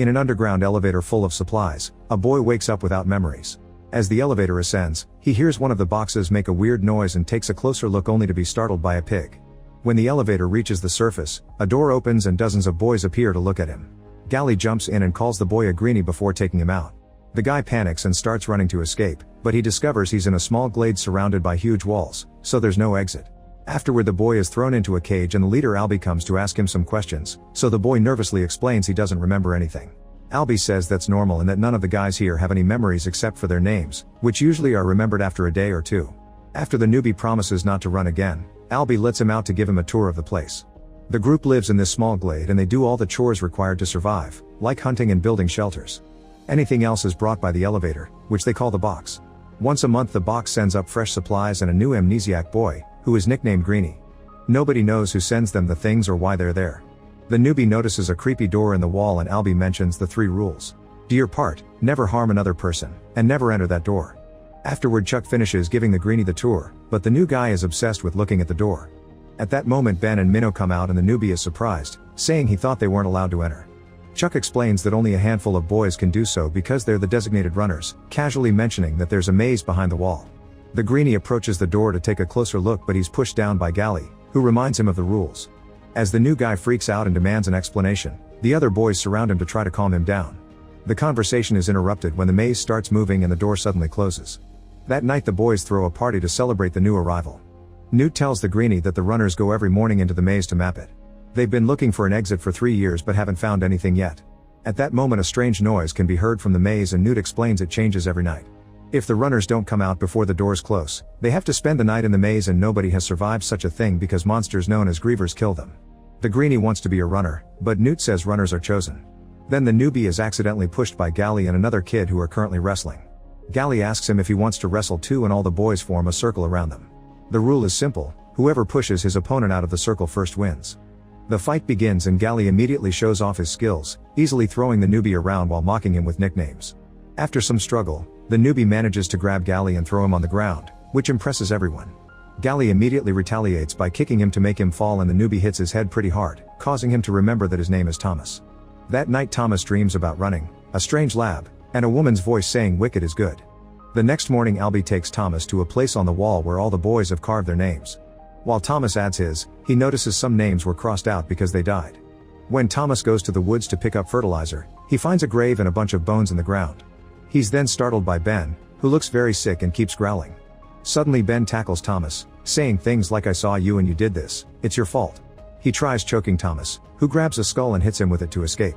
In an underground elevator full of supplies, a boy wakes up without memories. As the elevator ascends, he hears one of the boxes make a weird noise and takes a closer look only to be startled by a pig. When the elevator reaches the surface, a door opens and dozens of boys appear to look at him. Gally jumps in and calls the boy a greenie before taking him out. The guy panics and starts running to escape, but he discovers he's in a small glade surrounded by huge walls, so there's no exit. Afterward, the boy is thrown into a cage and the leader Albie comes to ask him some questions, so the boy nervously explains he doesn't remember anything. Albie says that's normal and that none of the guys here have any memories except for their names, which usually are remembered after a day or two. After the newbie promises not to run again, Albie lets him out to give him a tour of the place. The group lives in this small glade and they do all the chores required to survive, like hunting and building shelters. Anything else is brought by the elevator, which they call the box. Once a month the box sends up fresh supplies and a new amnesiac boy, who is nicknamed Greenie. Nobody knows who sends them the things or why they're there. The newbie notices a creepy door in the wall and Albie mentions the 3 rules. Do your part, never harm another person, and never enter that door. Afterward Chuck finishes giving the Greenie the tour, but the new guy is obsessed with looking at the door. At that moment Ben and Minnow come out and the newbie is surprised, saying he thought they weren't allowed to enter. Chuck explains that only a handful of boys can do so because they're the designated runners, casually mentioning that there's a maze behind the wall. The Greenie approaches the door to take a closer look but he's pushed down by Gally, who reminds him of the rules. As the new guy freaks out and demands an explanation, the other boys surround him to try to calm him down. The conversation is interrupted when the maze starts moving and the door suddenly closes. That night the boys throw a party to celebrate the new arrival. Newt tells the Greenie that the runners go every morning into the maze to map it. They've been looking for an exit for 3 years but haven't found anything yet. At that moment a strange noise can be heard from the maze and Newt explains it changes every night. If the runners don't come out before the doors close, they have to spend the night in the maze and nobody has survived such a thing because monsters known as grievers kill them. The Greenie wants to be a runner, but Newt says runners are chosen. Then the newbie is accidentally pushed by Gally and another kid who are currently wrestling. Gally asks him if he wants to wrestle too and all the boys form a circle around them. The rule is simple, whoever pushes his opponent out of the circle first wins. The fight begins and Gally immediately shows off his skills, easily throwing the newbie around while mocking him with nicknames. After some struggle, the newbie manages to grab Gally and throw him on the ground, which impresses everyone. Gally immediately retaliates by kicking him to make him fall and the newbie hits his head pretty hard, causing him to remember that his name is Thomas. That night Thomas dreams about running, a strange lab, and a woman's voice saying wicked is good. The next morning Albie takes Thomas to a place on the wall where all the boys have carved their names. While Thomas adds his, he notices some names were crossed out because they died. When Thomas goes to the woods to pick up fertilizer, he finds a grave and a bunch of bones in the ground. He's then startled by Ben, who looks very sick and keeps growling. Suddenly Ben tackles Thomas, saying things like I saw you and you did this, it's your fault. He tries choking Thomas, who grabs a skull and hits him with it to escape.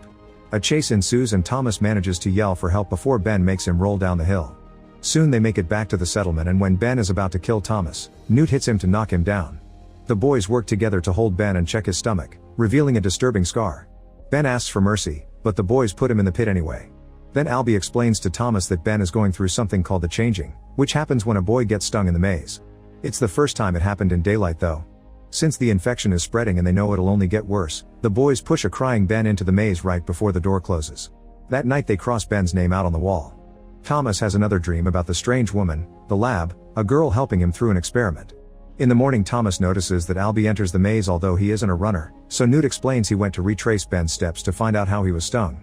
A chase ensues and Thomas manages to yell for help before Ben makes him roll down the hill. Soon they make it back to the settlement and when Ben is about to kill Thomas, Newt hits him to knock him down. The boys work together to hold Ben and check his stomach, revealing a disturbing scar. Ben asks for mercy, but the boys put him in the pit anyway. Then Albie explains to Thomas that Ben is going through something called the changing, which happens when a boy gets stung in the maze. It's the first time it happened in daylight though. Since the infection is spreading and they know it'll only get worse, the boys push a crying Ben into the maze right before the door closes. That night they cross Ben's name out on the wall. Thomas has another dream about the strange woman, the lab, a girl helping him through an experiment. In the morning Thomas notices that Albie enters the maze although he isn't a runner, so Newt explains he went to retrace Ben's steps to find out how he was stung.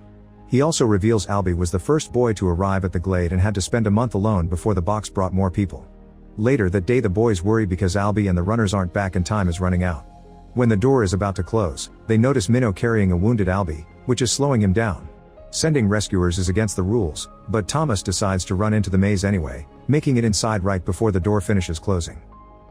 He also reveals Albie was the first boy to arrive at the glade and had to spend a month alone before the box brought more people. Later that day the boys worry because Albie and the runners aren't back and time is running out. When the door is about to close, they notice Minnow carrying a wounded Albie, which is slowing him down. Sending rescuers is against the rules, but Thomas decides to run into the maze anyway, making it inside right before the door finishes closing.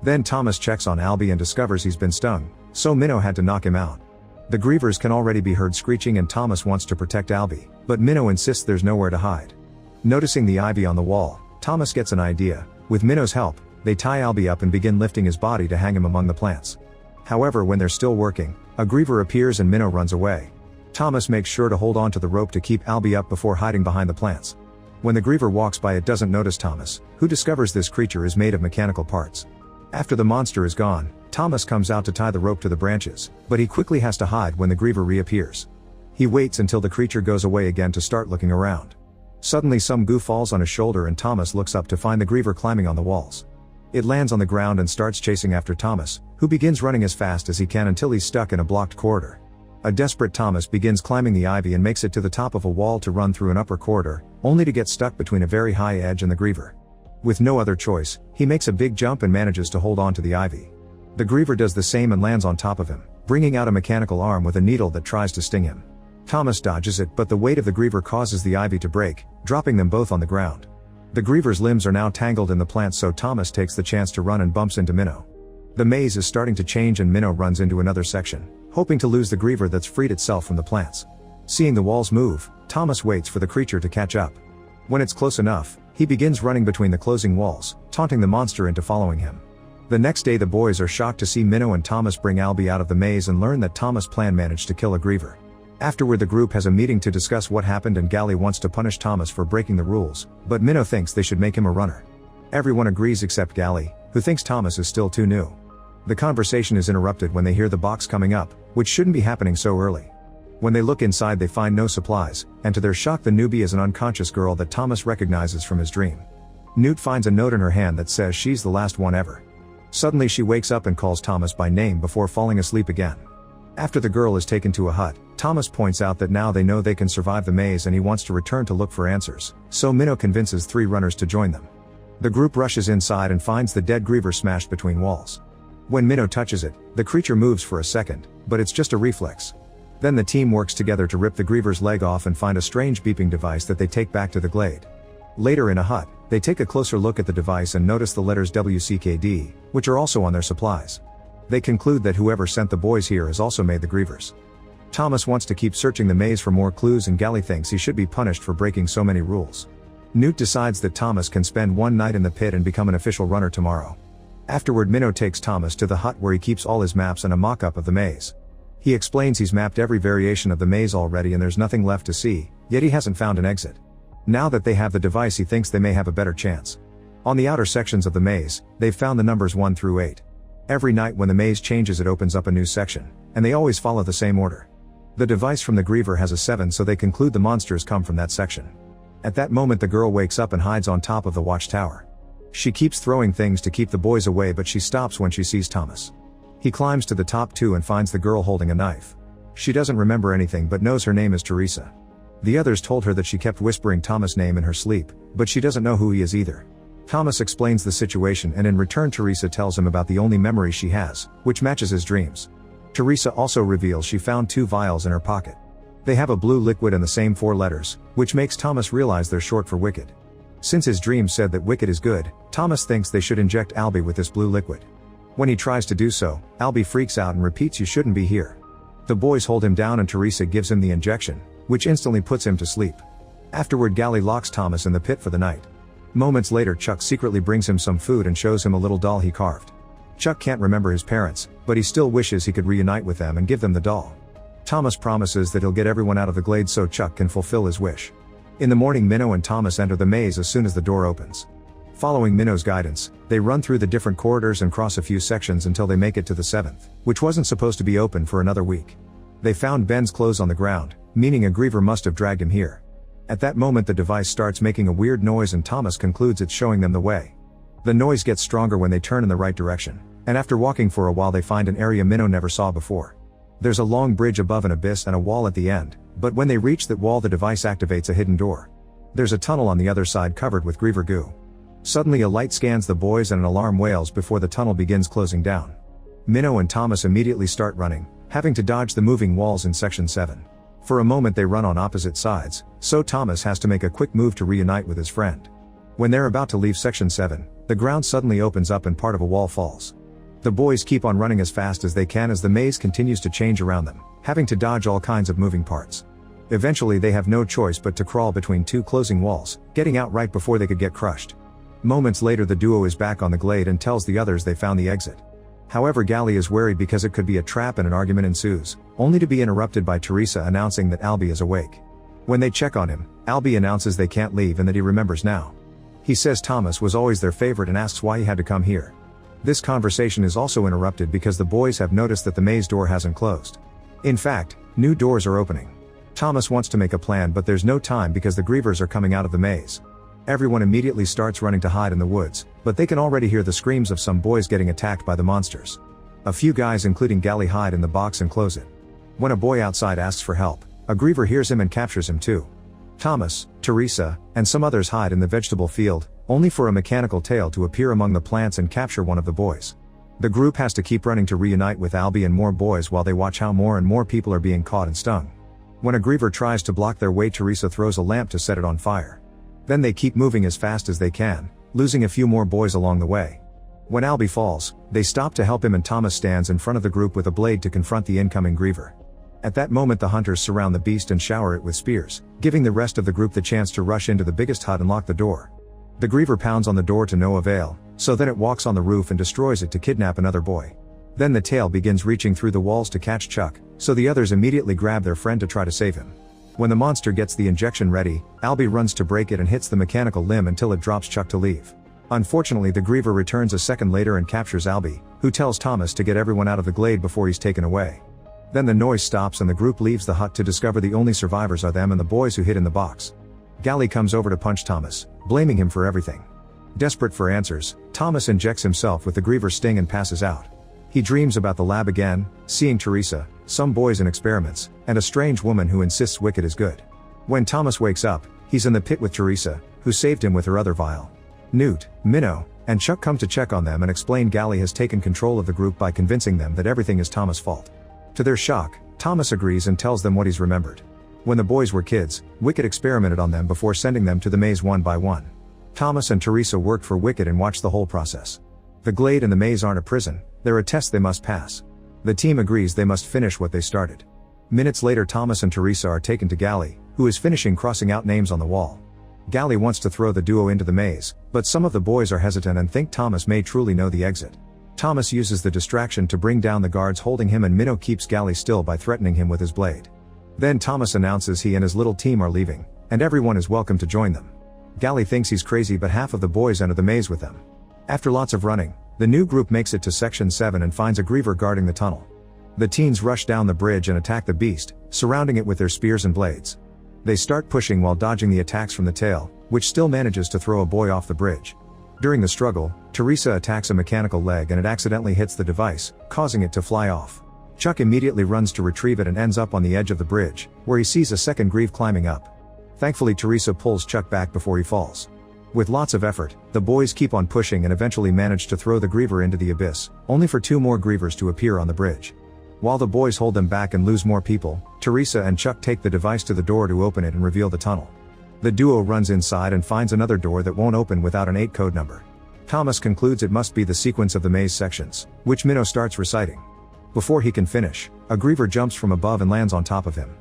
Then Thomas checks on Albie and discovers he's been stung, so Minnow had to knock him out. The grievers can already be heard screeching and Thomas wants to protect Albie, but Minnow insists there's nowhere to hide. Noticing the ivy on the wall, Thomas gets an idea. With Minnow's help, they tie Albie up and begin lifting his body to hang him among the plants. However, when they're still working, a griever appears and Minnow runs away. Thomas makes sure to hold on to the rope to keep Albie up before hiding behind the plants. When the griever walks by it doesn't notice Thomas, who discovers this creature is made of mechanical parts. After the monster is gone, Thomas comes out to tie the rope to the branches, but he quickly has to hide when the griever reappears. He waits until the creature goes away again to start looking around. Suddenly some goo falls on his shoulder and Thomas looks up to find the griever climbing on the walls. It lands on the ground and starts chasing after Thomas, who begins running as fast as he can until he's stuck in a blocked corridor. A desperate Thomas begins climbing the ivy and makes it to the top of a wall to run through an upper corridor, only to get stuck between a very high edge and the griever. With no other choice, he makes a big jump and manages to hold on to the ivy. The griever does the same and lands on top of him, bringing out a mechanical arm with a needle that tries to sting him. Thomas dodges it, but the weight of the griever causes the ivy to break, dropping them both on the ground. The griever's limbs are now tangled in the plant, so Thomas takes the chance to run and bumps into Minnow. The maze is starting to change and Minnow runs into another section, hoping to lose the griever that's freed itself from the plants. Seeing the walls move, Thomas waits for the creature to catch up. When it's close enough, he begins running between the closing walls, taunting the monster into following him. The next day the boys are shocked to see Minnow and Thomas bring Albie out of the maze and learn that Thomas' plan managed to kill a griever. Afterward the group has a meeting to discuss what happened and Gally wants to punish Thomas for breaking the rules, but Minnow thinks they should make him a runner. Everyone agrees except Gally, who thinks Thomas is still too new. The conversation is interrupted when they hear the box coming up, which shouldn't be happening so early. When they look inside they find no supplies, and to their shock the newbie is an unconscious girl that Thomas recognizes from his dream. Newt finds a note in her hand that says she's the last one ever. Suddenly she wakes up and calls Thomas by name before falling asleep again. After the girl is taken to a hut, Thomas points out that now they know they can survive the maze and he wants to return to look for answers, so Minnow convinces 3 runners to join them. The group rushes inside and finds the dead griever smashed between walls. When Minnow touches it, the creature moves for a second, but it's just a reflex. Then the team works together to rip the griever's leg off and find a strange beeping device that they take back to the glade. Later in a hut, they take a closer look at the device and notice the letters WCKD, which are also on their supplies. They conclude that whoever sent the boys here has also made the grievers. Thomas wants to keep searching the maze for more clues and Gally thinks he should be punished for breaking so many rules. Newt decides that Thomas can spend one night in the pit and become an official runner tomorrow. Afterward Minnow takes Thomas to the hut where he keeps all his maps and a mock-up of the maze. He explains he's mapped every variation of the maze already and there's nothing left to see, yet he hasn't found an exit. Now that they have the device he thinks they may have a better chance. On the outer sections of the maze, they've found the numbers 1 through 8. Every night when the maze changes it opens up a new section, and they always follow the same order. The device from the griever has a 7 so they conclude the monsters come from that section. At that moment the girl wakes up and hides on top of the watchtower. She keeps throwing things to keep the boys away but she stops when she sees Thomas. He climbs to the top too and finds the girl holding a knife. She doesn't remember anything but knows her name is Teresa. The others told her that she kept whispering Thomas' name in her sleep, but she doesn't know who he is either. Thomas explains the situation and in return Teresa tells him about the only memory she has, which matches his dreams. Teresa also reveals she found 2 vials in her pocket. They have a blue liquid and the same 4 letters, which makes Thomas realize they're short for wicked. Since his dream said that wicked is good, Thomas thinks they should inject Albie with this blue liquid. When he tries to do so, Albie freaks out and repeats you shouldn't be here. The boys hold him down and Teresa gives him the injection, which instantly puts him to sleep. Afterward Gally locks Thomas in the pit for the night. Moments later Chuck secretly brings him some food and shows him a little doll he carved. Chuck can't remember his parents, but he still wishes he could reunite with them and give them the doll. Thomas promises that he'll get everyone out of the glade so Chuck can fulfill his wish. In the morning Minnow and Thomas enter the maze as soon as the door opens. Following Minnow's guidance, they run through the different corridors and cross a few sections until they make it to the 7th, which wasn't supposed to be open for another week. They found Ben's clothes on the ground, meaning a griever must have dragged him here. At that moment the device starts making a weird noise and Thomas concludes it's showing them the way. The noise gets stronger when they turn in the right direction, and after walking for a while they find an area Minnow never saw before. There's a long bridge above an abyss and a wall at the end, but when they reach that wall the device activates a hidden door. There's a tunnel on the other side covered with griever goo. Suddenly a light scans the boys and an alarm wails before the tunnel begins closing down. Minnow and Thomas immediately start running, having to dodge the moving walls in section 7. For a moment they run on opposite sides, so Thomas has to make a quick move to reunite with his friend. When they're about to leave section 7, the ground suddenly opens up and part of a wall falls. The boys keep on running as fast as they can as the maze continues to change around them, having to dodge all kinds of moving parts. Eventually they have no choice but to crawl between 2 closing walls, getting out right before they could get crushed. Moments later the duo is back on the glade and tells the others they found the exit. However Gally is worried because it could be a trap and an argument ensues, only to be interrupted by Teresa announcing that Albie is awake. When they check on him, Albie announces they can't leave and that he remembers now. He says Thomas was always their favorite and asks why he had to come here. This conversation is also interrupted because the boys have noticed that the maze door hasn't closed. In fact, new doors are opening. Thomas wants to make a plan but there's no time because the grievers are coming out of the maze. Everyone immediately starts running to hide in the woods, but they can already hear the screams of some boys getting attacked by the monsters. A few guys including Gally hide in the box and close it. When a boy outside asks for help, a griever hears him and captures him too. Thomas, Teresa, and some others hide in the vegetable field, only for a mechanical tail to appear among the plants and capture one of the boys. The group has to keep running to reunite with Albie and more boys while they watch how more and more people are being caught and stung. When a griever tries to block their way, Teresa throws a lamp to set it on fire. Then they keep moving as fast as they can, losing a few more boys along the way. When Albie falls, they stop to help him and Thomas stands in front of the group with a blade to confront the incoming griever. At that moment the hunters surround the beast and shower it with spears, giving the rest of the group the chance to rush into the biggest hut and lock the door. The griever pounds on the door to no avail, so then it walks on the roof and destroys it to kidnap another boy. Then the tail begins reaching through the walls to catch Chuck, so the others immediately grab their friend to try to save him. When the monster gets the injection ready, Albie runs to break it and hits the mechanical limb until it drops Chuck to leave. Unfortunately, the griever returns a second later and captures Albie, who tells Thomas to get everyone out of the glade before he's taken away. Then the noise stops and the group leaves the hut to discover the only survivors are them and the boys who hid in the box. Gally comes over to punch Thomas, blaming him for everything. Desperate for answers, Thomas injects himself with the griever's sting and passes out. He dreams about the lab again, seeing Teresa, some boys and experiments, and a strange woman who insists Wicked is good. When Thomas wakes up, he's in the pit with Teresa, who saved him with her other vial. Newt, Minnow, and Chuck come to check on them and explain Gally has taken control of the group by convincing them that everything is Thomas' fault. To their shock, Thomas agrees and tells them what he's remembered. When the boys were kids, Wicked experimented on them before sending them to the maze one by one. Thomas and Teresa worked for Wicked and watched the whole process. The glade and the maze aren't a prison, they're a test they must pass. The team agrees they must finish what they started. Minutes later, Thomas and Teresa are taken to Gally, who is finishing crossing out names on the wall. Gally wants to throw the duo into the maze, but some of the boys are hesitant and think Thomas may truly know the exit. Thomas uses the distraction to bring down the guards holding him and Minnow keeps Gally still by threatening him with his blade. Then Thomas announces he and his little team are leaving, and everyone is welcome to join them. Gally thinks he's crazy but half of the boys enter the maze with them. After lots of running, the new group makes it to Section 7 and finds a griever guarding the tunnel. The teens rush down the bridge and attack the beast, surrounding it with their spears and blades. They start pushing while dodging the attacks from the tail, which still manages to throw a boy off the bridge. During the struggle, Teresa attacks a mechanical leg and it accidentally hits the device, causing it to fly off. Chuck immediately runs to retrieve it and ends up on the edge of the bridge, where he sees a second grieve climbing up. Thankfully, Teresa pulls Chuck back before he falls. With lots of effort, the boys keep on pushing and eventually manage to throw the griever into the abyss, only for two more grievers to appear on the bridge. While the boys hold them back and lose more people, Teresa and Chuck take the device to the door to open it and reveal the tunnel. The duo runs inside and finds another door that won't open without an 8 code number. Thomas concludes it must be the sequence of the maze sections, which Minnow starts reciting. Before he can finish, a griever jumps from above and lands on top of him.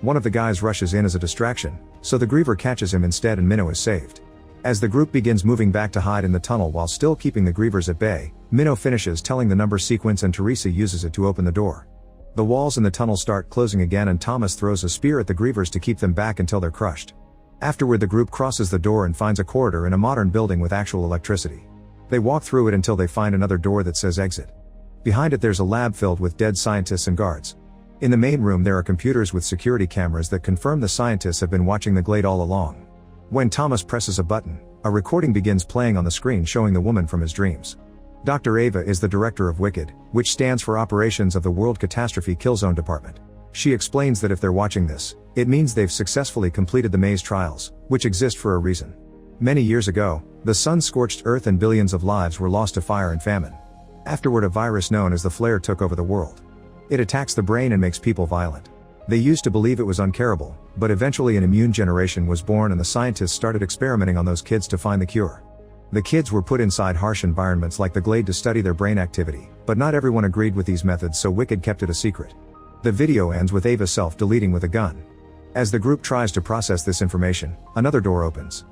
One of the guys rushes in as a distraction, so the griever catches him instead and Minnow is saved. As the group begins moving back to hide in the tunnel while still keeping the grievers at bay, Minnow finishes telling the number sequence and Teresa uses it to open the door. The walls in the tunnel start closing again and Thomas throws a spear at the grievers to keep them back until they're crushed. Afterward, the group crosses the door and finds a corridor in a modern building with actual electricity. They walk through it until they find another door that says exit. Behind it there's a lab filled with dead scientists and guards. In the main room there are computers with security cameras that confirm the scientists have been watching the glade all along. When Thomas presses a button, a recording begins playing on the screen showing the woman from his dreams. Dr. Ava is the director of WICKED, which stands for Operations of the World Catastrophe Kill Zone Department. She explains that if they're watching this, it means they've successfully completed the maze trials, which exist for a reason. Many years ago, the sun scorched Earth and billions of lives were lost to fire and famine. Afterward, a virus known as the flare took over the world. It attacks the brain and makes people violent. They used to believe it was uncurable, but eventually an immune generation was born and the scientists started experimenting on those kids to find the cure. The kids were put inside harsh environments like the glade to study their brain activity, but not everyone agreed with these methods, so WICKED kept it a secret. The video ends with Ava self-deleting with a gun. As the group tries to process this information, another door opens.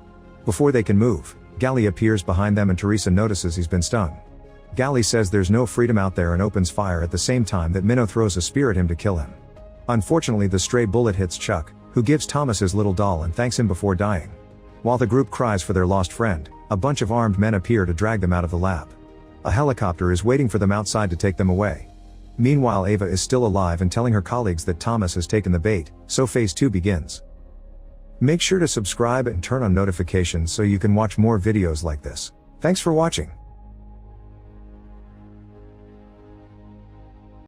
Before they can move, Gally appears behind them and Teresa notices he's been stung. Gally says there's no freedom out there and opens fire at the same time that Minnow throws a spear at him to kill him. Unfortunately, the stray bullet hits Chuck, who gives Thomas his little doll and thanks him before dying. While the group cries for their lost friend, a bunch of armed men appear to drag them out of the lab. A helicopter is waiting for them outside to take them away. Meanwhile, Ava is still alive and telling her colleagues that Thomas has taken the bait, so phase 2 begins. Make sure to subscribe and turn on notifications so you can watch more videos like this. Thanks for watching.